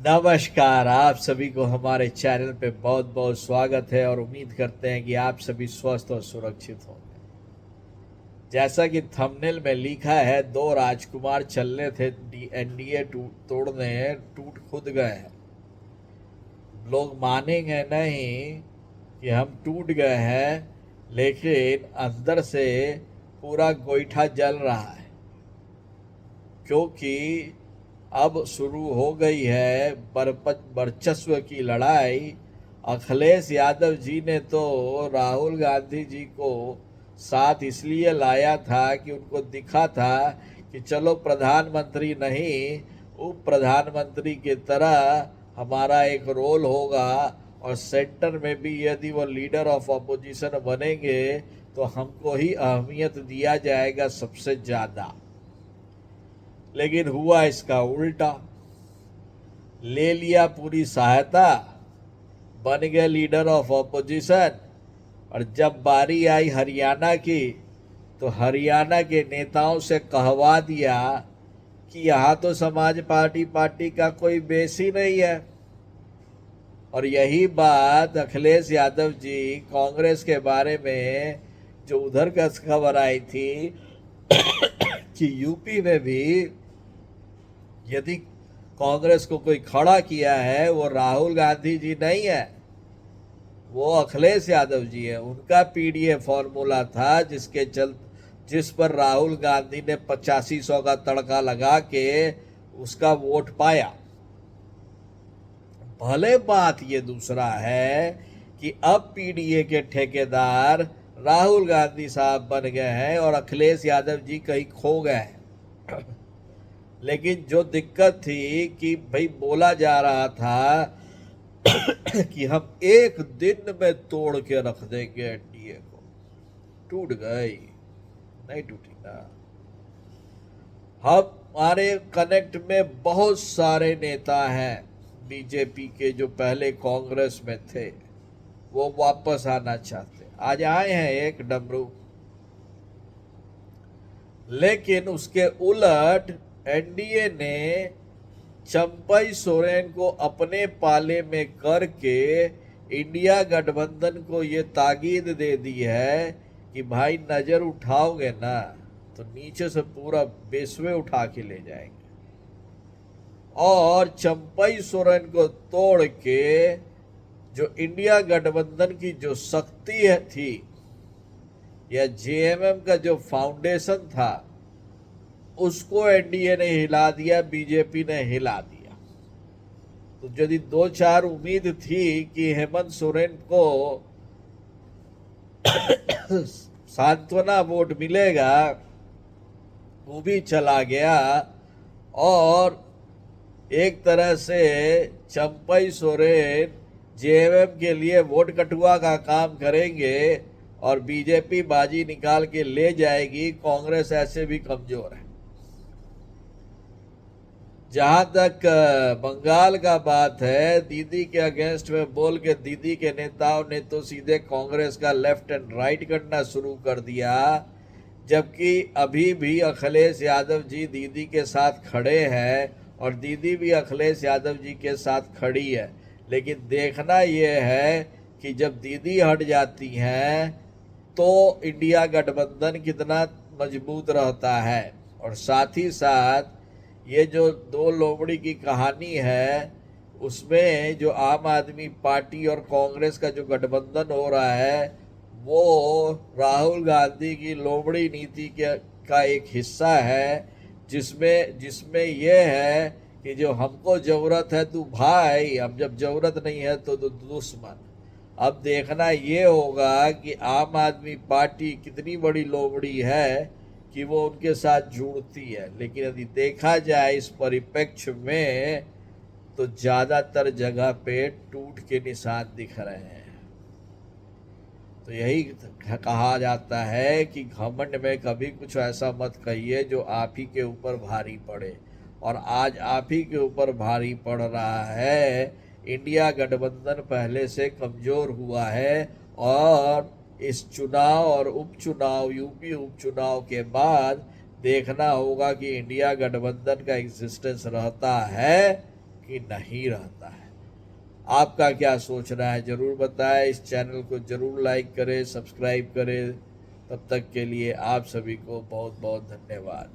नमस्कार। आप सभी को हमारे चैनल पे बहुत बहुत स्वागत है और उम्मीद करते हैं कि आप सभी स्वस्थ और सुरक्षित होंगे। जैसा कि थंबनेल में लिखा है, दो राजकुमार चलने थे एनडीए तोड़ने, टूट खुद गए हैं। लोग मानेंगे नहीं कि हम टूट गए हैं, लेकिन अंदर से पूरा गोईठा जल रहा है, क्योंकि अब शुरू हो गई है वर्चस्व की लड़ाई। अखिलेश यादव जी ने तो राहुल गांधी जी को साथ इसलिए लाया था कि उनको दिखा था कि चलो प्रधानमंत्री नहीं, उप प्रधानमंत्री की तरह हमारा एक रोल होगा, और सेंटर में भी यदि वो लीडर ऑफ अपोजिशन बनेंगे तो हमको ही अहमियत दिया जाएगा सबसे ज़्यादा। लेकिन हुआ इसका उल्टा। ले लिया पूरी सहायता, बन गए लीडर ऑफ ऑपोजिशन, और जब बारी आई हरियाणा की तो हरियाणा के नेताओं से कहवा दिया कि यहाँ तो समाज पार्टी का कोई बेस ही नहीं है। और यही बात अखिलेश यादव जी कांग्रेस के बारे में जो उधर का खबर आई थी कि यूपी में भी यदि कांग्रेस को कोई खड़ा किया है वो राहुल गांधी जी नहीं है, वो अखिलेश यादव जी है। उनका पीडीए फॉर्मूला था जिस पर राहुल गांधी ने 8500 का तड़का लगा के उसका वोट पाया। भले बात ये दूसरा है कि अब पीडीए के ठेकेदार राहुल गांधी साहब बन गए हैं और अखिलेश यादव जी कहीं खो गए हैं। लेकिन जो दिक्कत थी कि भाई बोला जा रहा था कि हम एक दिन में तोड़ के रख देंगे एनडीए को, टूट गई। नहीं टूटी ना। हमारे कनेक्ट में बहुत सारे नेता हैं बीजेपी के जो पहले कांग्रेस में थे, वो वापस आना चाहते। आज आए हैं एक डमरू, लेकिन उसके उलट एनडीए ने चंपई सोरेन को अपने पाले में करके इंडिया गठबंधन को ये ताकीद दे दी है कि भाई नज़र उठाओगे ना तो नीचे से पूरा बेसवे उठा के ले जाएंगे। और चंपई सोरेन को तोड़ के जो इंडिया गठबंधन की जो शक्ति थी या जेएमएम का जो फाउंडेशन था, उसको एनडीए ने हिला दिया, बीजेपी ने हिला दिया। तो यदि 2-4 उम्मीद थी कि हेमंत सोरेन को सांत्वना वोट मिलेगा, वो भी चला गया। और एक तरह से चंपई सोरेन जेएमएम के लिए वोट कटुआ का काम करेंगे और बीजेपी बाजी निकाल के ले जाएगी। कांग्रेस ऐसे भी कमजोर है। जहां तक बंगाल का बात है, दीदी के अगेंस्ट में बोल के दीदी के नेताओं ने तो सीधे कांग्रेस का लेफ्ट एंड राइट करना शुरू कर दिया, जबकि अभी भी अखिलेश यादव जी दीदी के साथ खड़े हैं और दीदी भी अखिलेश यादव जी के साथ खड़ी है। लेकिन देखना यह है कि जब दीदी हट जाती हैं तो इंडिया गठबंधन कितना मजबूत रहता है। और साथ ही साथ ये जो दो लोमड़ी की कहानी है, उसमें जो आम आदमी पार्टी और कांग्रेस का जो गठबंधन हो रहा है, वो राहुल गांधी की लोमड़ी नीति का एक हिस्सा है, जिसमें जिसमें यह है कि जो हमको ज़रूरत है तू भाई, अब जब ज़रूरत नहीं है तो दुश्मन। अब देखना ये होगा कि आम आदमी पार्टी कितनी बड़ी लोमड़ी है कि वो उनके साथ जुड़ती है। लेकिन यदि देखा जाए इस परिप्रेक्ष्य में तो ज़्यादातर जगह पे टूट के निशान दिख रहे हैं। तो यही कहा जाता है कि घमंड में कभी कुछ ऐसा मत कहिए जो आप ही के ऊपर भारी पड़े। और आज आप ही के ऊपर भारी पड़ रहा है। इंडिया गठबंधन पहले से कमज़ोर हुआ है, और इस चुनाव और उपचुनाव, यूपी उपचुनाव के बाद देखना होगा कि इंडिया गठबंधन का एग्जिस्टेंस रहता है बाकी नहीं रहता है। आपका क्या सोचना है ज़रूर बताएं। इस चैनल को ज़रूर लाइक करें, सब्सक्राइब करें। तब तक के लिए आप सभी को बहुत बहुत धन्यवाद।